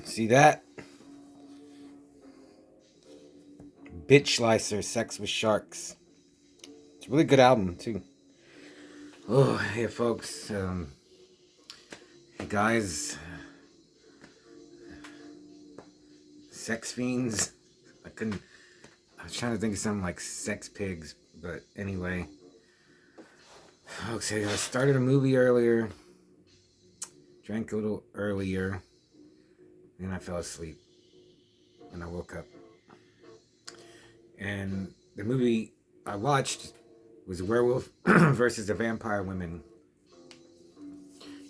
See that? Bitch Slicer, Sex with Sharks. It's a really good album, too. Oh, hey, folks. Hey, guys. Sex fiends. I couldn't. I was trying to think of something like sex pigs, but anyway. Okay, I started a movie earlier. Drank a little earlier. Then I fell asleep. And I woke up. And the movie I watched was Werewolf versus the Vampire Women.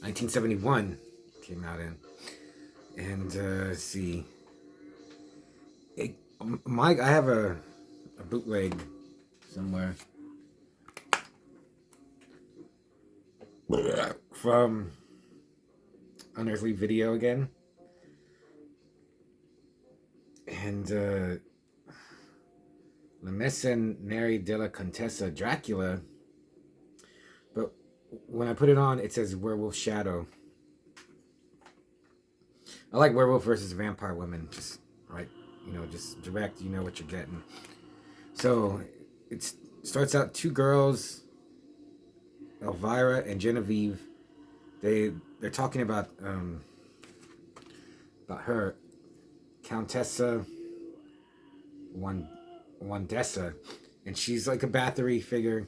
1971 came out in. And let's see. Mike, I have a bootleg somewhere from Unearthly Video again. And La Mercenary de la Contessa Dracula. But when I put it on, it says Werewolf Shadow. I like Werewolf versus Vampire Women. Just, right, just direct, you know what you're getting. So, it starts out two girls, Elvira and Genevieve. They're talking about her, Countessa Wandessa, and she's like a Bathory figure,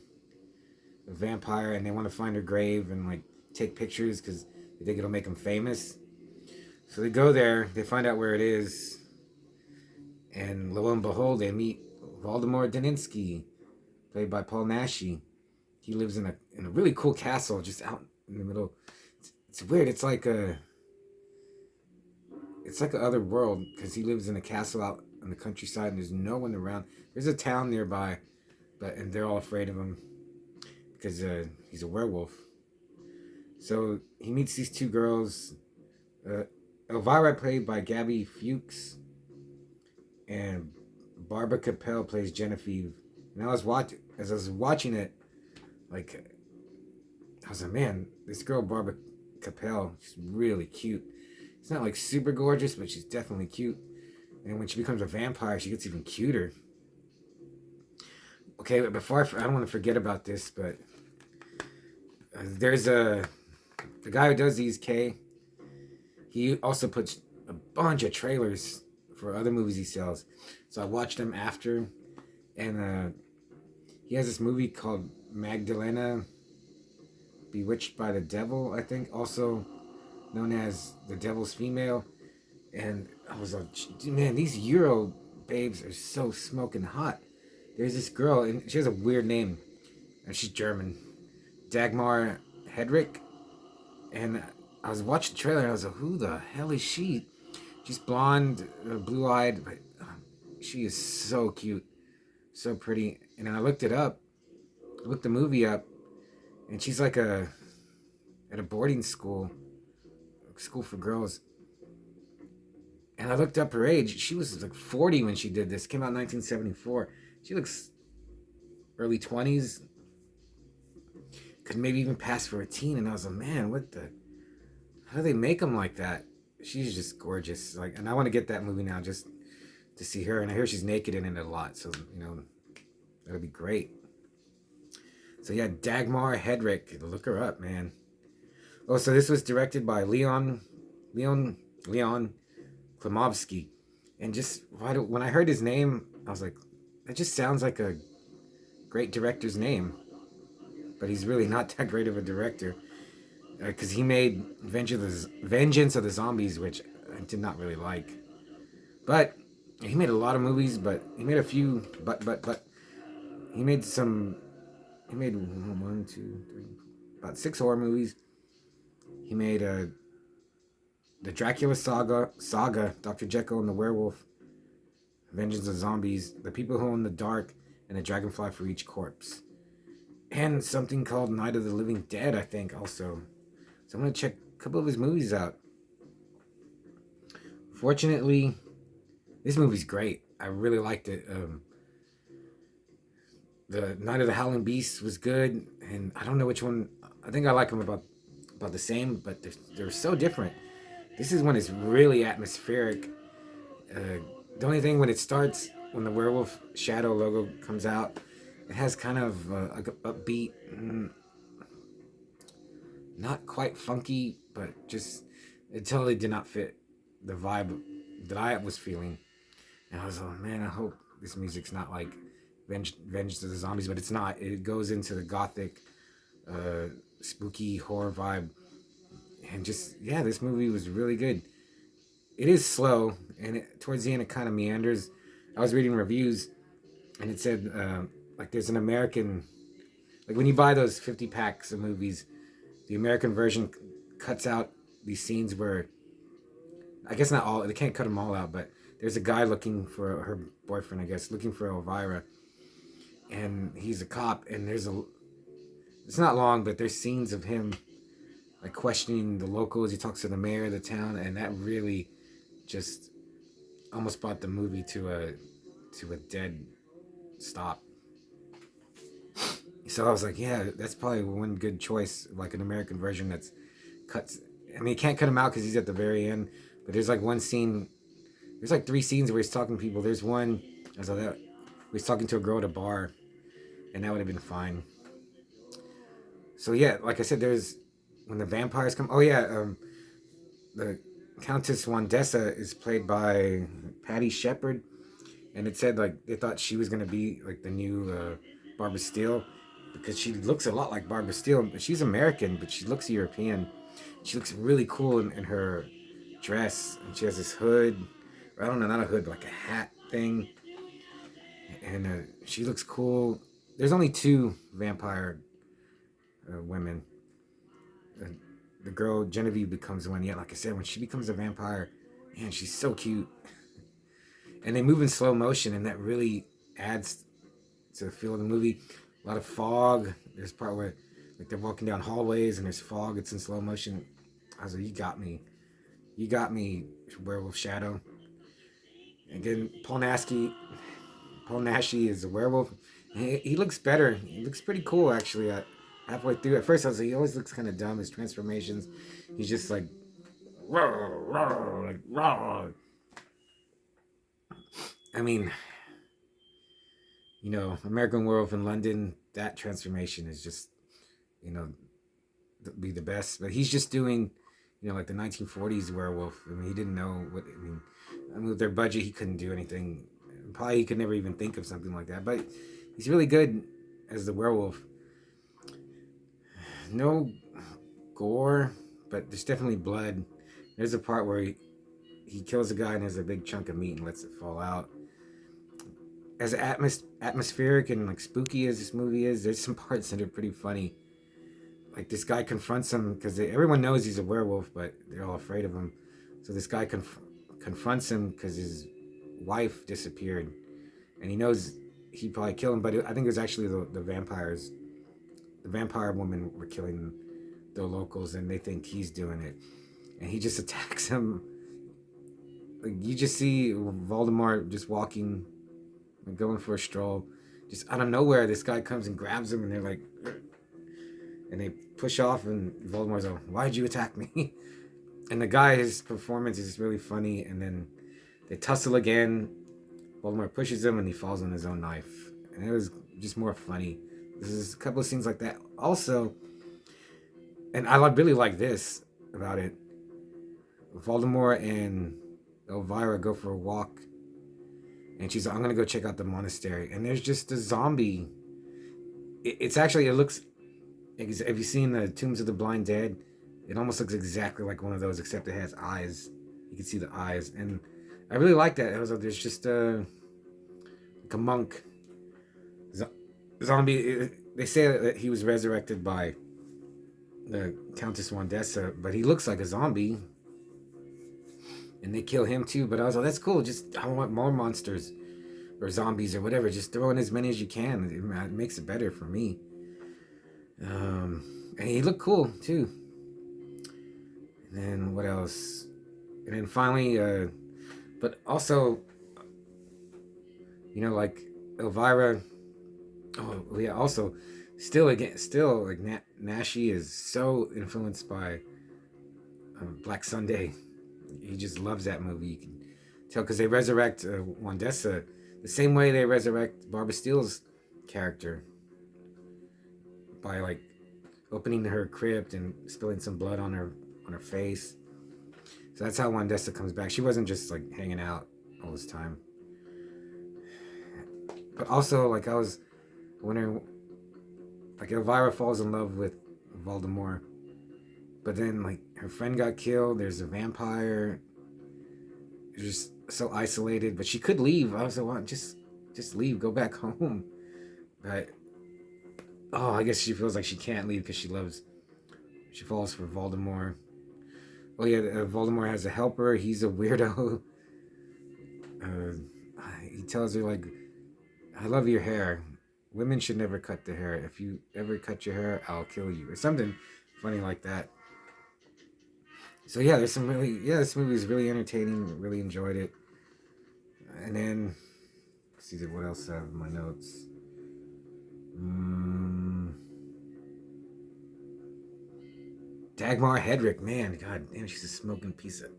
a vampire, and they want to find her grave and like take pictures because they think it'll make them famous. So they go there, they find out where it is, and lo and behold, they meet Voldemort Daninsky, played by Paul Naschy. He lives in a really cool castle just out in the middle. It's weird. It's like a other world because he lives in a castle out on the countryside and there's no one around. There's a town nearby, and they're all afraid of him because he's a werewolf. So he meets these two girls. Elvira, played by Gabby Fuchs, and Barbara Capel plays Genevieve. And as I was watching it, like, I was like, man, this girl Barbara Capel, she's really cute. It's not like super gorgeous, but she's definitely cute. And when she becomes a vampire, she gets even cuter. Okay, but before I don't want to forget about this, but there's the guy who does these, Kay. He also puts a bunch of trailers for other movies he sells. So I watched them after, and he has this movie called Magdalena Bewitched by the Devil, I think, also known as The Devil's Female. And I was like, man, these Euro babes are so smoking hot. There's this girl, and she has a weird name, and she's German, Dagmar Hedrich. And I was watching the trailer, and I was like, who the hell is she? She's blonde, blue-eyed, but she is so cute, so pretty. And then I looked the movie up, and she's like at a boarding school for girls. And I looked up her age. She was like 40 when she did this. Came out in 1974. She looks early 20s. Could maybe even pass for a teen. And I was like, man, how do they make them like that? She's just gorgeous. And I want to get that movie now just to see her. And I hear she's naked in it a lot. So, that'll be great. So yeah, Dagmar Hedrich. Look her up, man. Oh, so this was directed by Leon Klimovsky. And just when I heard his name, I was like, that just sounds like a great director's name. But he's really not that great of a director. Because he made Vengeance of the Zombies, which I did not really like. But he made a lot of movies, but he made a few, but he made one, two, three, about 6 horror movies. He made the Dracula saga, Dr. Jekyll and the Werewolf, Vengeance of Zombies, The People Who Own the Dark, and A Dragonfly for Each Corpse. And something called Night of the Living Dead, I think, also. So I'm going to check a couple of his movies out. Fortunately, this movie's great. I really liked it. The Night of the Howling Beast was good, and I don't know which one. I think I like them about the same, but they're so different. This is when it's really atmospheric. The only thing when it starts, when the werewolf shadow logo comes out, it has kind of like a upbeat, not quite funky, but just it totally did not fit the vibe that I was feeling. And I was like, man, I hope this music's not like Venge of the Zombies, but it's not. It goes into the gothic, spooky horror vibe, and just yeah, this movie was really good. It is slow, and towards the end it kind of meanders. I was reading reviews, and it said like there's an American, like when you buy those 50 packs of movies, the American version cuts out these scenes where I guess not all, they can't cut them all out, but there's a guy looking for her boyfriend, I guess, looking for Elvira, and he's a cop, and it's not long, but there's scenes of him like questioning the locals. He talks to the mayor of the town, and that really just almost brought the movie to a dead stop. So I was like, yeah, that's probably one good choice, like an American version that's cuts. I mean, you can't cut him out because he's at the very end, but there's like one scene. There's like 3 scenes where he's talking to people. There's one, I saw that he's talking to a girl at a bar, and that would have been fine. So yeah, like I said, there's when the vampires come. Oh yeah, the Countess Wandessa is played by Patty Shepard, and it said like they thought she was gonna be like the new Barbara Steele because she looks a lot like Barbara Steele, but she's American, but she looks European. She looks really cool in her dress, and she has this hood. I don't know, not a hood, but like a hat thing, and she looks cool. There's only 2 vampire women. Uh, the girl Genevieve becomes one. Yeah, like I said, when she becomes a vampire, man, she's so cute. And they move in slow motion, and that really adds to the feel of the movie. A lot of fog. There's part where like they're walking down hallways and there's fog. It's in slow motion. I was like, you got me. You got me, Werewolf Shadow. Again, Paul Naschy is a werewolf. He looks better. He looks pretty cool, actually. Halfway through, at first I was like, he always looks kind of dumb. His transformations, he's just like, rawr, rawr, like raw. I mean, American Werewolf in London. That transformation is just, you know, be the best. But he's just doing, like the 1940s werewolf. I mean, he didn't know what. I mean, with their budget, he couldn't do anything. Probably he could never even think of something like that. But he's really good as the werewolf. No gore, but there's definitely blood. There's a part where he kills a guy and there's a big chunk of meat and lets it fall out. As atmospheric and like spooky as this movie is, there's some parts that are pretty funny. Like this guy confronts him because everyone knows he's a werewolf, but they're all afraid of him. So this guy confronts him because his wife disappeared, and he knows he probably killed him. But I think it was actually the vampires. The vampire women were killing the locals, and they think he's doing it. And he just attacks him. Like you just see Voldemort just walking, like going for a stroll. Just out of nowhere, this guy comes and grabs him, and they're like, and they push off, and Voldemort's like, "Why'd you attack me?" And the guy, his performance is just really funny. And then they tussle again. Voldemort pushes him, and he falls on his own knife. And it was just more funny. There's a couple of scenes like that. Also, and I really like this about it. Voldemort and Elvira go for a walk, and she's like, "I'm gonna go check out the monastery." And there's just a zombie. It's actually, it looks. Have you seen the Tombs of the Blind Dead? It almost looks exactly like one of those, except it has eyes. You can see the eyes, and I really like that. It was like there's just like a monk zombie. They say that he was resurrected by the Countess Wandessa, but he looks like a zombie, and they kill him too. But I was like, that's cool. Just I want more monsters or zombies or whatever. Just throw in as many as you can. It makes it better for me. And he looked cool too. And then what else? And then finally, but also, like Elvira. Oh yeah. Also, still like Naschy is so influenced by Black Sunday. He just loves that movie. You can tell because they resurrect Wandessa the same way they resurrect Barbara Steele's character by like opening her crypt and spilling some blood on her face. So that's how Wandessa comes back. She wasn't just like hanging out all this time. But also, like I was wondering, like Elvira falls in love with Voldemort, but then like her friend got killed. There's a vampire. They're just so isolated. But she could leave. I was like, well, just leave. Go back home. But I guess she feels like she can't leave because she falls for Voldemort. Oh yeah, Voldemort has a helper. He's a weirdo. He tells her like, "I love your hair. Women should never cut their hair. If you ever cut your hair, I'll kill you," or something funny like that. So yeah, this movie is really entertaining. Really enjoyed it. And then, let's see what else I have in my notes. Dagmar Hedrich, man, god damn, she's a smoking piece of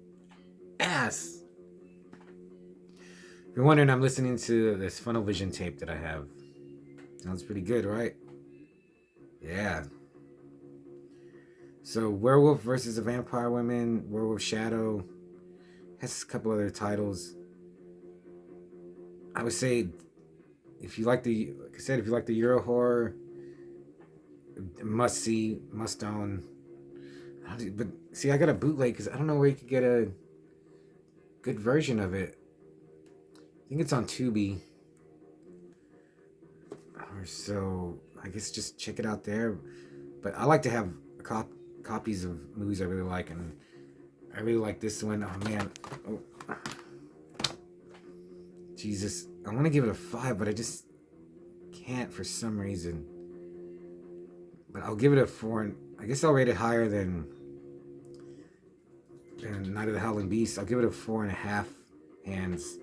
ass. If you're wondering, I'm listening to this Funnel Vision tape that I have. Sounds pretty good, right? Yeah. So, Werewolf versus a Vampire Woman, Werewolf Shadow, has a couple other titles. I would say, if you like the Euro horror, must see, must own. But see, I got a bootleg because I don't know where you could get a good version of it. I think it's on Tubi. Or so, I guess just check it out there. But I like to have copies of movies I really like, and I really like this one. Oh man, Jesus, I want to give it a 5, but I just can't for some reason. But I'll give it a 4, and I guess I'll rate it higher than Night of the Howling Beast. I'll give it a 4.5 hands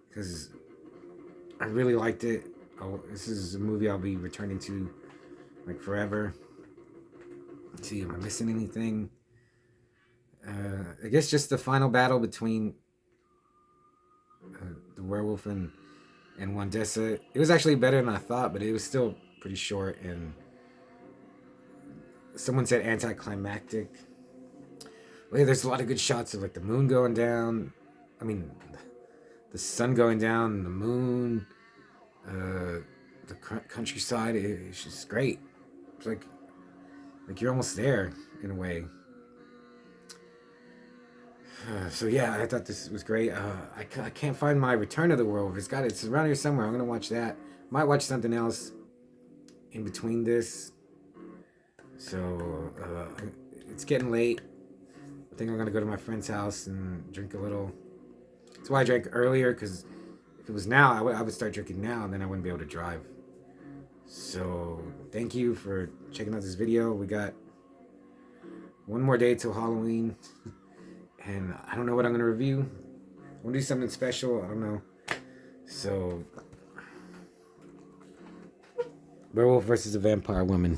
because I really liked it. This is a movie I'll be returning to like forever. Let's see, am I missing anything? I guess just the final battle between the werewolf and Wandessa. It was actually better than I thought, but it was still pretty short, and someone said anticlimactic. Well, yeah, there's a lot of good shots of like the moon going down. I mean, the sun going down, and the moon, the countryside. It's just great. It's like you're almost there in a way. So yeah, I thought this was great. I can't find my Return of the Werewolf. It's around here somewhere. I'm gonna watch that. Might watch something else in between this. So it's getting late. I think I'm gonna go to my friend's house and drink a little. That's why I drank earlier, because if it was now, I would start drinking now, and then I wouldn't be able to drive. So thank you for checking out this video. We got one more day till Halloween, and I don't know what I'm gonna review. I'm gonna do something special. I don't know. So, Werewolf versus a Vampire Woman.